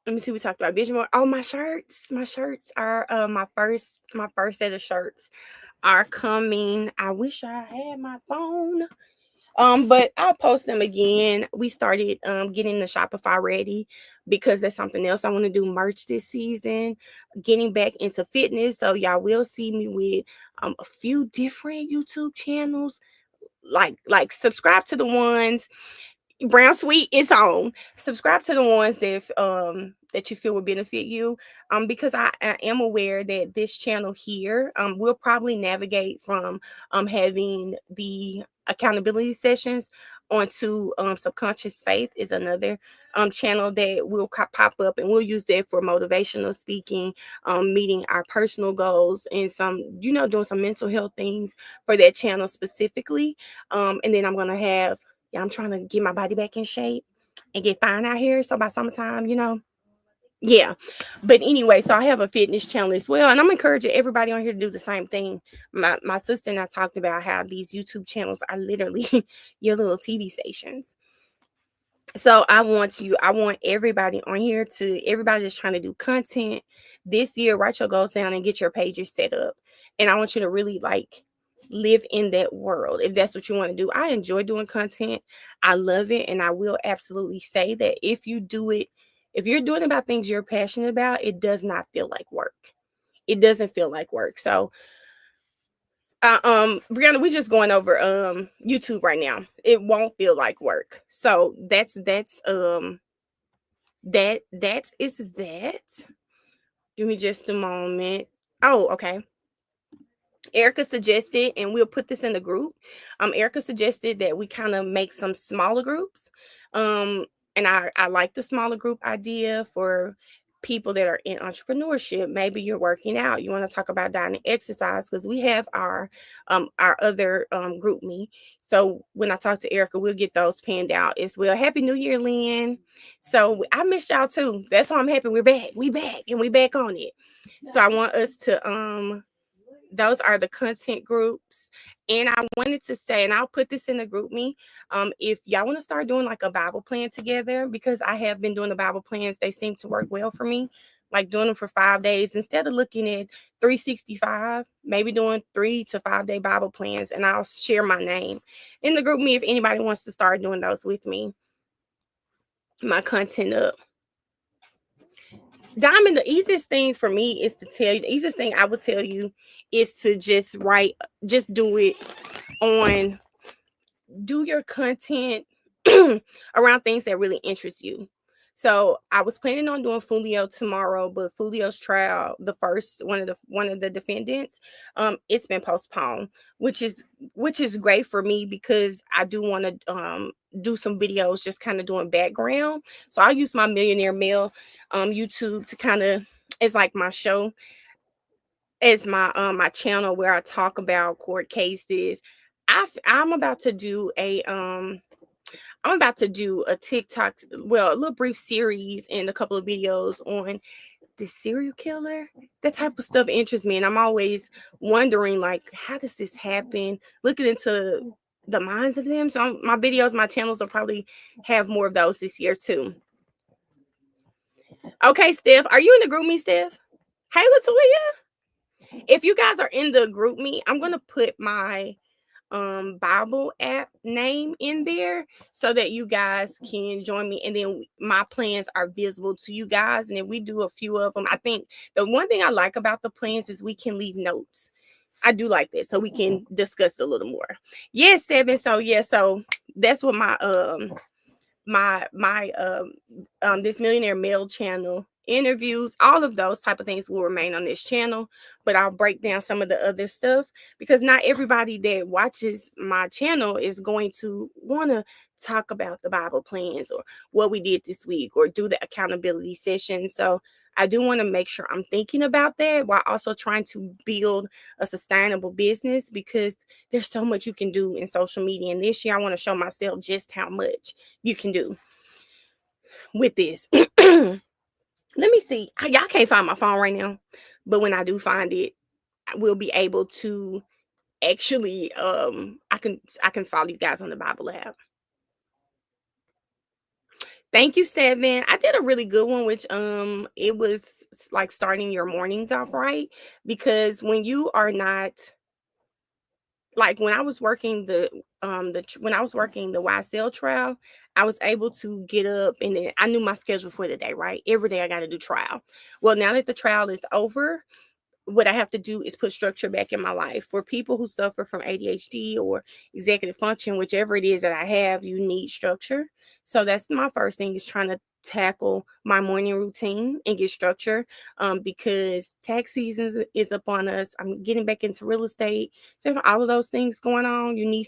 me see, we talked about vision board. Oh, my shirts. My shirts are my first set of shirts are coming. I wish I had my phone. But I'll post them again. We started getting the Shopify ready, because that's something else I want to do, merch this season, getting back into fitness. So y'all will see me with a few different YouTube channels. Like subscribe to the ones. Brown Sweet is on. Subscribe to the ones that you feel would benefit you. Because I am aware that this channel here will probably navigate from having the accountability sessions onto subconscious faith is another channel that will pop up, and we'll use that for motivational speaking, meeting our personal goals, and some doing some mental health things for that channel specifically. And then I'm gonna have, yeah, I'm trying to get my body back in shape and get fine out here. So by summertime, yeah. But anyway, so I have a fitness channel as well, and I'm encouraging everybody on here to do the same thing. My sister and I talked about how these YouTube channels are literally your little TV stations. So I want everybody on here everybody that's trying to do content this year, write your goals down and get your pages set up. And I want you to really live in that world if that's what you want to do. I enjoy doing content. I love it. And I will absolutely say that if you're doing about things you're passionate about, it does not feel like work. It doesn't feel like work. So Brianna, we're just going over YouTube right now. It won't feel like work. So that is that. Give me just a moment. Oh, okay. Erica suggested, and we'll put this in the group. Erica suggested that we kind of make some smaller groups. And I like the smaller group idea for people that are in entrepreneurship. Maybe you're working out, you want to talk about diet and exercise, because we have our other group me. So when I talk to Erica, we'll get those pinned out as well. Happy New Year, Lynn. So I missed y'all too. That's why I'm happy we're back. We back, and we back on it. So I want us to those are the content groups. And I wanted to say, and I'll put this in the group me, if y'all want to start doing like a Bible plan together, because I have been doing the Bible plans, they seem to work well for me, like doing them for 5 days instead of looking at 365, maybe doing 3 to 5 day Bible plans. And I'll share my name in the group me if anybody wants to start doing those with me. My content up. Diamond, the easiest thing for me is to tell you, the easiest thing I would tell you is to just do it do your content around things that really interest you. So I was planning on doing Fulio tomorrow, but Fulio's trial, the first one of the defendants, it's been postponed, which is great for me, because I do want to do some videos just kind of doing background. So I'll use my Millionaire Mail YouTube to kind of, it's like my show. as my channel where I talk about court cases. I'm about to do a TikTok, well, a little brief series and a couple of videos on the serial killer. That type of stuff interests me, and I'm always wondering, like, how does this happen? Looking into the minds of them. So my videos, my channels will probably have more of those this year too. Okay, Steph, are you in the group me, Steph? Hey, Latoya. If you guys are in the group me, I'm gonna put my Bible app name in there so that you guys can join me, and then my plans are visible to you guys. And if we do a few of them, I think the one thing I like about the plans is we can leave notes. I do like that, so we can discuss a little more. Yes, 7. So yeah, so that's what my this millionaire mail channel interviews, all of those type of things will remain on this channel, but I'll break down some of the other stuff because not everybody that watches my channel is going to want to talk about the Bible plans or what we did this week or do the accountability session. So I do want to make sure I'm thinking about that while also trying to build a sustainable business, because there's so much you can do in social media, and this year I want to show myself just how much you can do with this. Let me see. Y'all can't find my phone right now, but when I do find it, I will be able to actually I can follow you guys on the Bible app. Thank you, 7. I did a really good one, which it was like starting your mornings off right, because when you are not, like, when I was working when I was working the YSL trial, I was able to get up, and then I knew my schedule for the day, right? Every day I got to do trial. Well, now that the trial is over, what I have to do is put structure back in my life. For people who suffer from ADHD or executive function, whichever it is that I have, you need structure. So that's my first thing, is trying to tackle my morning routine and get structure, because tax season is upon us. I'm getting back into real estate. So if all of those things going on, you need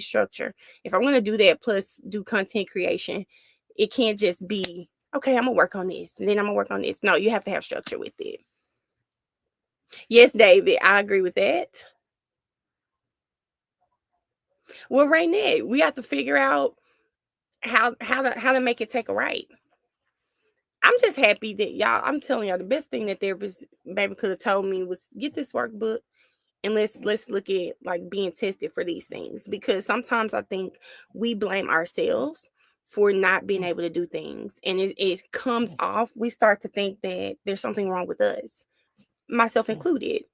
structure. If I'm going to do that plus do content creation, it can't just be, okay, I'm going to work on this and then I'm going to work on this. No, you have to have structure with it. Yes, David, I agree with that. Well, right now, we have to figure out how to make it take a right. I'm just happy that y'all. I'm telling y'all, the best thing that therapist baby could have told me was get this workbook and let's look at like being tested for these things, because sometimes I think we blame ourselves for not being able to do things, and it comes off. We start to think that there's something wrong with us, myself included.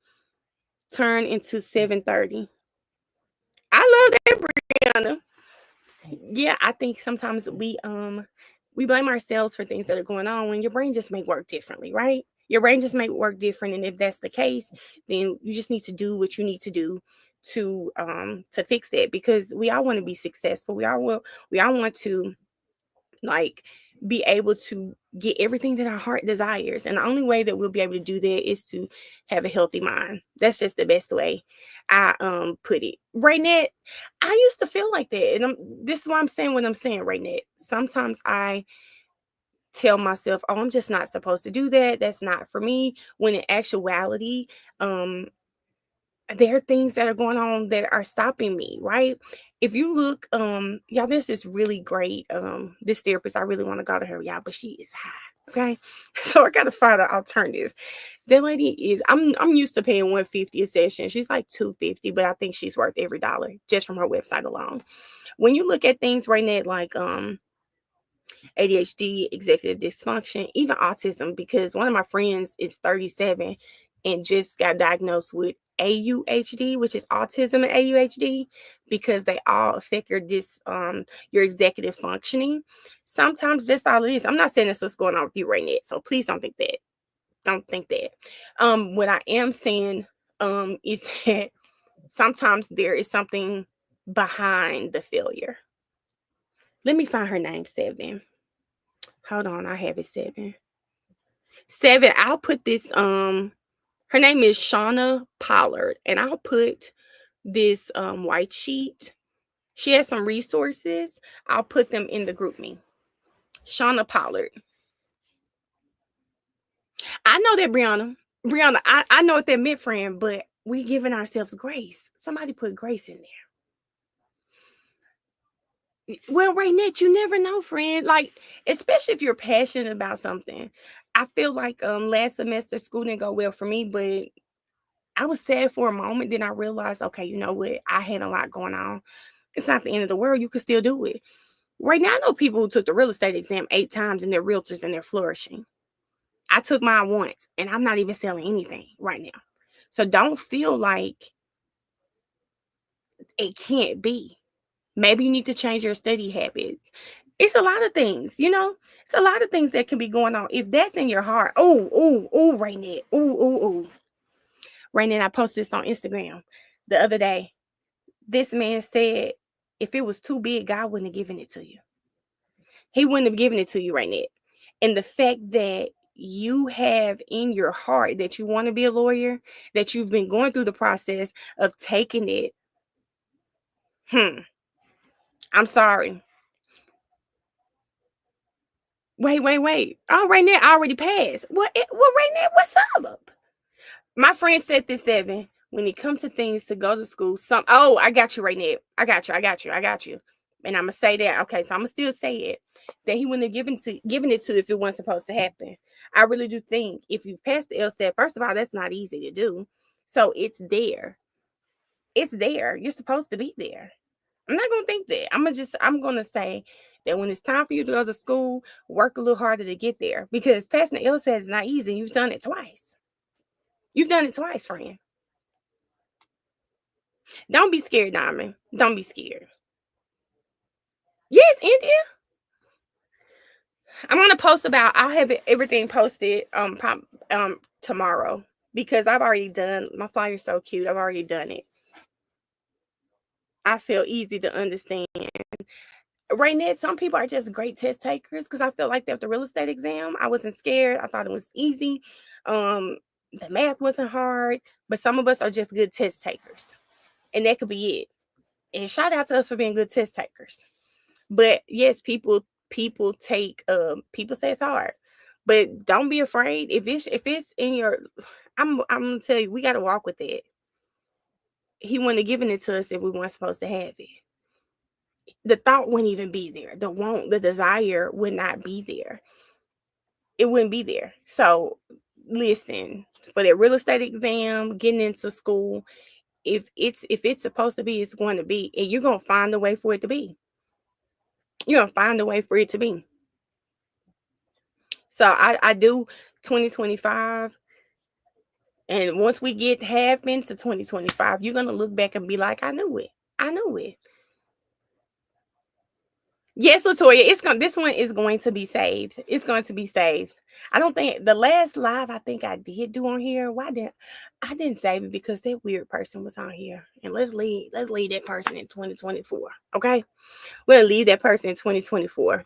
Turn into 7:30. I love that, Brianna. Yeah, I think sometimes we blame ourselves for things that are going on when your brain just may work differently, right? Your brain just may work different, and if that's the case, then you just need to do what you need to do to fix that, because we all want to be successful. We all want to, like, be able to get everything that our heart desires, and the only way that we'll be able to do that is to have a healthy mind. That's just the best way I put it. Right now, I used to feel like that, and this is why I'm saying what I'm saying right now. Sometimes I tell myself, oh, I'm just not supposed to do that, that's not for me, when in actuality, um there are things that are going on that are stopping me, right? If you look, y'all, this is really great. This therapist, I really want to go to her, y'all, but she is high. Okay. So I gotta find an alternative. That lady is, I'm used to paying 150 a session. She's like 250, but I think she's worth every dollar just from her website alone. When you look at things right now, like ADHD, executive dysfunction, even autism, because one of my friends is 37 and just got diagnosed with AUHD, which is autism and AUHD, because they all affect your executive functioning. Sometimes just all it is. I'm not saying that's what's going on with you right now, so please don't think that. Don't think that. What I am saying is that sometimes there is something behind the failure. Let me find her name, 7. Hold on, I have it, 7. 7, I'll put this, her name is Shauna Pollard, and I'll put this white sheet. She has some resources. I'll put them in the group me. Shauna Pollard. I know that, Brianna. Brianna, I know what that meant, friend, but we giving ourselves grace. Somebody put grace in there. Well, right, Ned, you never know, friend. Like, especially if you're passionate about something. I feel like last semester school didn't go well for me, but I was sad for a moment. Then I realized, okay, you know what? I had a lot going on. It's not the end of the world. You can still do it. Right now, I know people who took the real estate exam 8 times and they're realtors and they're flourishing. I took mine once and I'm not even selling anything right now. So don't feel like it can't be. Maybe you need to change your study habits. It's a lot of things, you know. It's a lot of things that can be going on. If that's in your heart, Raynette, Raynette, I posted this on Instagram the other day. This man said, if it was too big, God wouldn't have given it to you. He wouldn't have given it to you, Raynette. And the fact that you have in your heart that you want to be a lawyer, that you've been going through the process of taking it, I'm sorry. Wait. Oh, Raynette already passed. What? Raynette, what's up? My friend said this, Evan. When it comes to things to go to school, I got you, Raynette. I got you. And I'm gonna say that. Okay, so I'm gonna still say it. That he wouldn't have given it to if it wasn't supposed to happen. I really do think if you've passed the LSAT, first of all, that's not easy to do. So it's there. It's there. You're supposed to be there. I'm not gonna think that. I'm gonna say that when it's time for you to go to school, work a little harder to get there. Because passing the LSAT is not easy. You've done it twice. You've done it twice, friend. Don't be scared, Diamond. Don't be scared. Yes, India. I'm gonna post about. I'll have everything posted tomorrow because I've already done my flyer's so cute. I've already done it. I feel easy to understand. Right now, some people are just great test takers because I feel like that with the real estate exam, I wasn't scared. I thought it was easy. The math wasn't hard, but some of us are just good test takers, and that could be it. And shout out to us for being good test takers. But yes, people take people say it's hard, but don't be afraid if it's in your. I'm gonna tell you, we got to walk with it. He wouldn't have given it to us if we weren't supposed to have it. The thought wouldn't even be there. The desire would not be there. It wouldn't be there. So listen, for that real estate exam, getting into school, if it's supposed to be, it's going to be, and you're gonna find a way for it to be. You're gonna find a way for it to be. So I do 2025. And once we get half into 2025, you're gonna look back and be like, I knew it. I knew it. Yes, Latoya, this one is going to be saved. It's going to be saved. I don't think the last live I think I did do on here. I didn't save it because that weird person was on here. And let's leave that person in 2024. Okay? We're gonna leave that person in 2024.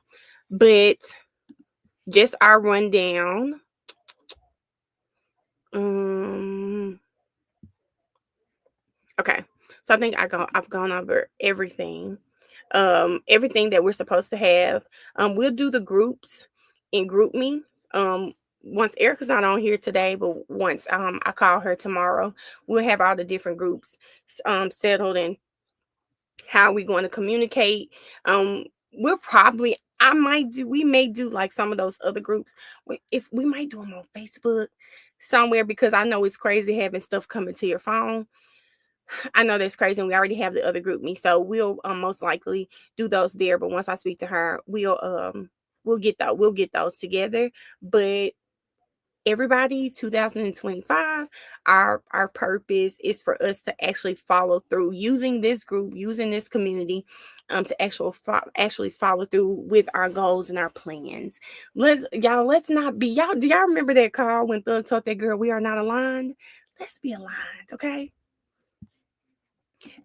But just our rundown. Okay. So I think I've gone over everything. Everything that we're supposed to have. We'll do the groups in GroupMe. Once Erica's not on here today, but once I call her tomorrow, we'll have all the different groups settled and how we're going to communicate. We may do like some of those other groups. If we might do them on Facebook somewhere, because I know it's crazy having stuff coming to your phone. I know that's crazy, and we already have the other GroupMe, so we'll most likely do those there. But once I speak to her, we'll get those together. But everybody, 2025, our purpose is for us to actually follow through using this group, using this community, to actually follow through with our goals and our plans. Let's not be y'all. Do y'all remember that call when Thug told that girl we are not aligned? Let's be aligned, okay?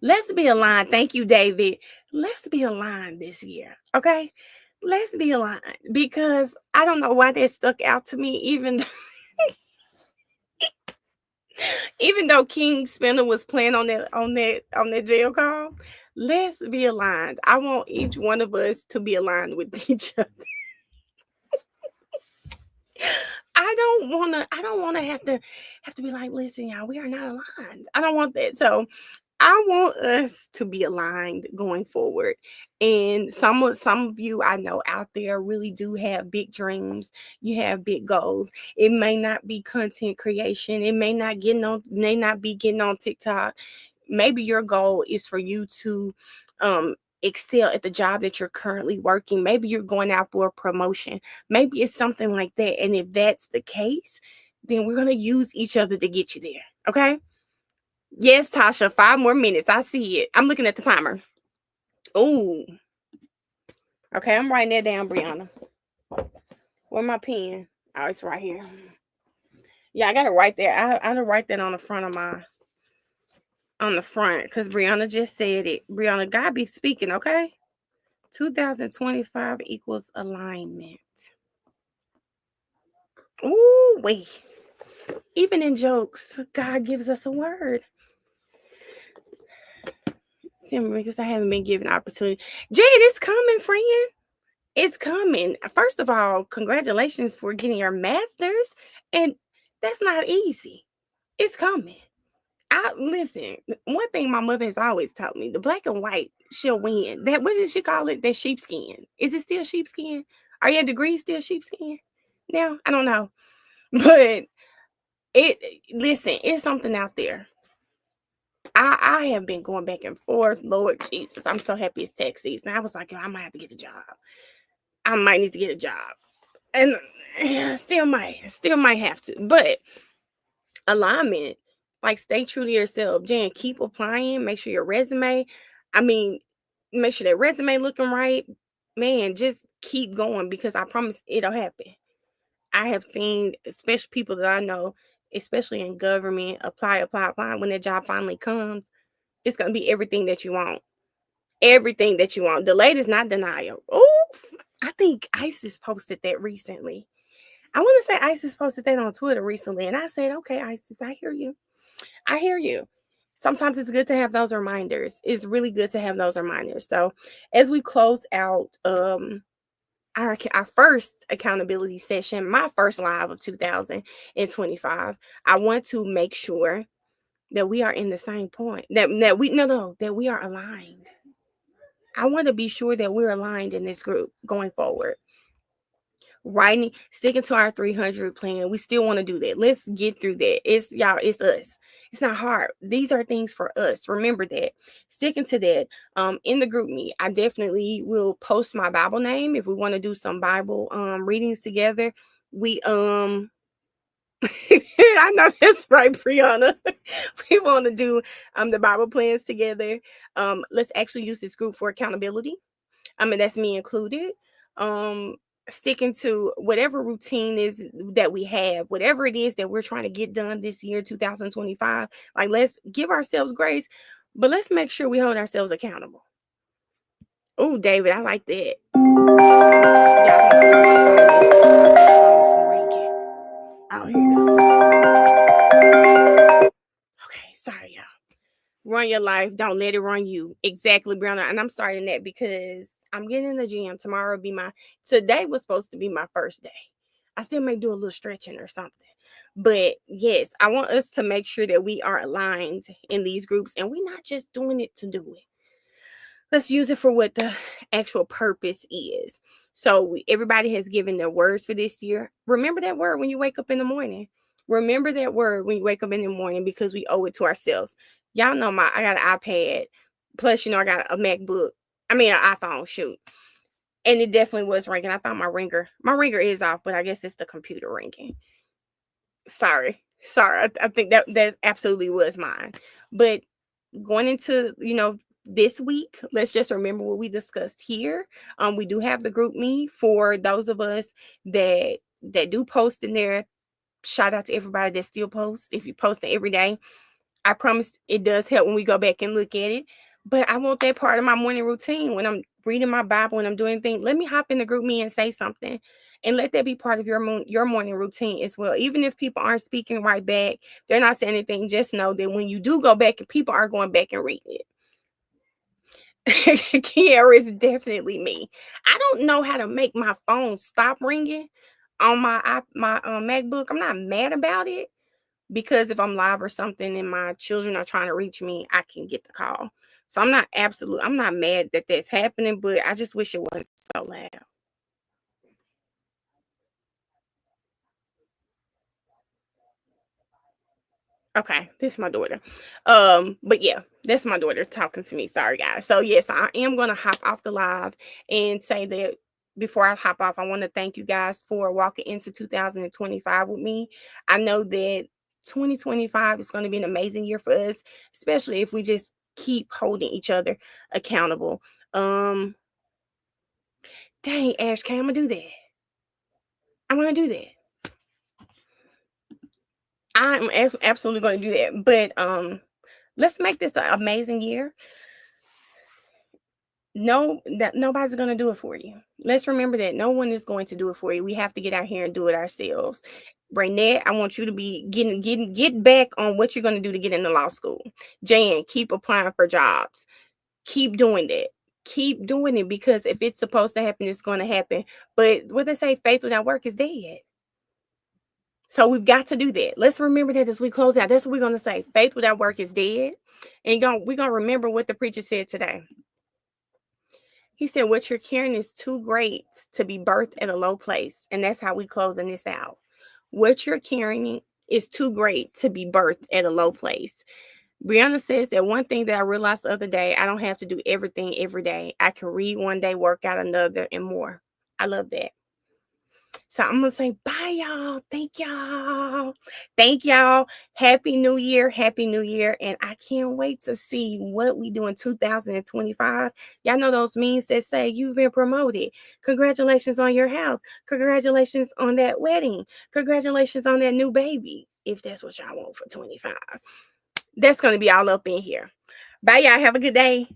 Let's be aligned. Thank you, David. Let's be aligned this year. Okay. Let's be aligned because I don't know why that stuck out to me, even though King Spinner was playing on that jail call. Let's be aligned. I want each one of us to be aligned with each other. I don't wanna have to be like, listen, y'all, we are not aligned. I don't want that. So I want us to be aligned going forward. And some of you I know out there really do have big dreams. You have big goals. It may not be content creation. It may not be getting on TikTok. Maybe your goal is for you to um excel at the job that you're currently working. Maybe you're going out for a promotion. Maybe it's something like that. And if that's the case, then we're gonna use each other to get you there. Okay? Yes, Tasha, 5 more minutes. I see it. I'm looking at the timer. Ooh. Okay, I'm writing that down, Brianna. Where my pen? Oh, it's right here. Yeah, I gotta write that. I gotta write that on the front of my on the front because Brianna just said it. Brianna, God be speaking, okay? 2025 equals alignment. Ooh, wait. Even in jokes, God gives us a word. Simply because I haven't been given opportunity. Jen, it's coming, friend. It's coming. First of all, congratulations for getting your master's. And that's not easy. It's coming. I listen, one thing my mother has always taught me, the black and white, she'll win. That what did she call it? That sheepskin. Is it still sheepskin? Are your degrees still sheepskin? Now? I don't know. But it listen, it's something out there. I have been going back and forth. Lord Jesus. I'm so happy it's tax season. I was like, yo, I might have to get a job. I might need to get a job. And still might have to. But alignment, like stay true to yourself. Jan, keep applying. Make sure your resume, I mean, make sure that resume looking right. Man, just keep going because I promise it'll happen. I have seen, especially people that I know, especially in government, apply. When that job finally comes, it's gonna be everything that you want. Everything that you want. Delayed is not denial. Oh, I think ISIS posted that recently. I want to say ISIS posted that on Twitter recently, and I said, "Okay, ISIS, I hear you. I hear you." Sometimes it's good to have those reminders. It's really good to have those reminders. So, as we close out our first accountability session, my first live of 2025, I want to make sure that we are in the same point. That we are aligned. I want to be sure that we're aligned in this group going forward. Writing, sticking to our 300 plan. We still want to do that. Let's get through that. It's y'all, it's us. It's not hard. These are things for us. Remember that. Sticking to that. In the group me, I definitely will post my Bible name if we want to do some Bible readings together. We I know that's right, Brianna. We want to do the Bible plans together. Let's actually use this group for accountability. I mean, that's me included. Um, Sticking to whatever routine is that we have, whatever it is that we're trying to get done this year, 2025. Like, let's give ourselves grace, but let's make sure we hold ourselves accountable. Oh, David, I like that. Oh, here you go. Okay, sorry, y'all. Run your life. Don't let it run you. Exactly, Brianna. And I'm starting that because I'm getting in the gym. Tomorrow will be today was supposed to be my first day. I still may do a little stretching or something. But yes, I want us to make sure that we are aligned in these groups and we're not just doing it to do it. Let's use it for what the actual purpose is. So everybody has given their words for this year. Remember that word when you wake up in the morning. Remember that word when you wake up in the morning because we owe it to ourselves. Y'all know I got an iPad. Plus, I got a MacBook. I mean, an iPhone, shoot. And it definitely was ringing. I thought my ringer is off, but I guess it's the computer ringing. Sorry. I think that absolutely was mine. But going into, this week, let's just remember what we discussed here. We do have the group me for those of us that do post in there. Shout out to everybody that still posts. If you post it every day, I promise it does help when we go back and look at it. But I want that part of my morning routine when I'm reading my Bible, when I'm doing anything. Let me hop in the group me and say something, and let that be part of your morning routine as well. Even if people aren't speaking right back, they're not saying anything. Just know that when you do go back, and people are going back and reading it. Kiara is definitely me. I don't know how to make my phone stop ringing, on my MacBook. I'm not mad about it because if I'm live or something and my children are trying to reach me, I can get the call. So I'm not mad that that's happening, but I just wish it wasn't so loud. Okay, this is my daughter. But yeah, that's my daughter talking to me. Sorry, guys. So yes, I am gonna hop off the live and say that before I hop off, I want to thank you guys for walking into 2025 with me. I know that 2025 is going to be an amazing year for us, especially if we just keep holding each other accountable. Um, Dang, Ash, I'm gonna do that. I'm gonna do that. Absolutely gonna do that. But let's make this an amazing year. No, that nobody's going to do it for you. Let's remember that no one is going to do it for you. We have to get out here and do it ourselves. Brainette, I want you to be get back on what you're going to do to get into law school. Jan, keep applying for jobs. Keep doing that. Keep doing it, because if it's supposed to happen, it's going to happen. But what they say, faith without work is dead. So we've got to do that. Let's remember that as we close out. That's what we're going to say. Faith without work is dead. And we're going to remember what the preacher said today. He said, what you're carrying is too great to be birthed at a low place. And that's how we closing this out. What you're carrying is too great to be birthed at a low place. Brianna says that one thing that I realized the other day, I don't have to do everything every day. I can read one day, work out another, and more. I love that. So I'm going to say bye, y'all. Thank y'all. Thank y'all. Happy New Year. Happy New Year. And I can't wait to see what we do in 2025. Y'all know those memes that say you've been promoted. Congratulations on your house. Congratulations on that wedding. Congratulations on that new baby. If that's what y'all want for 25. That's going to be all up in here. Bye, y'all. Have a good day.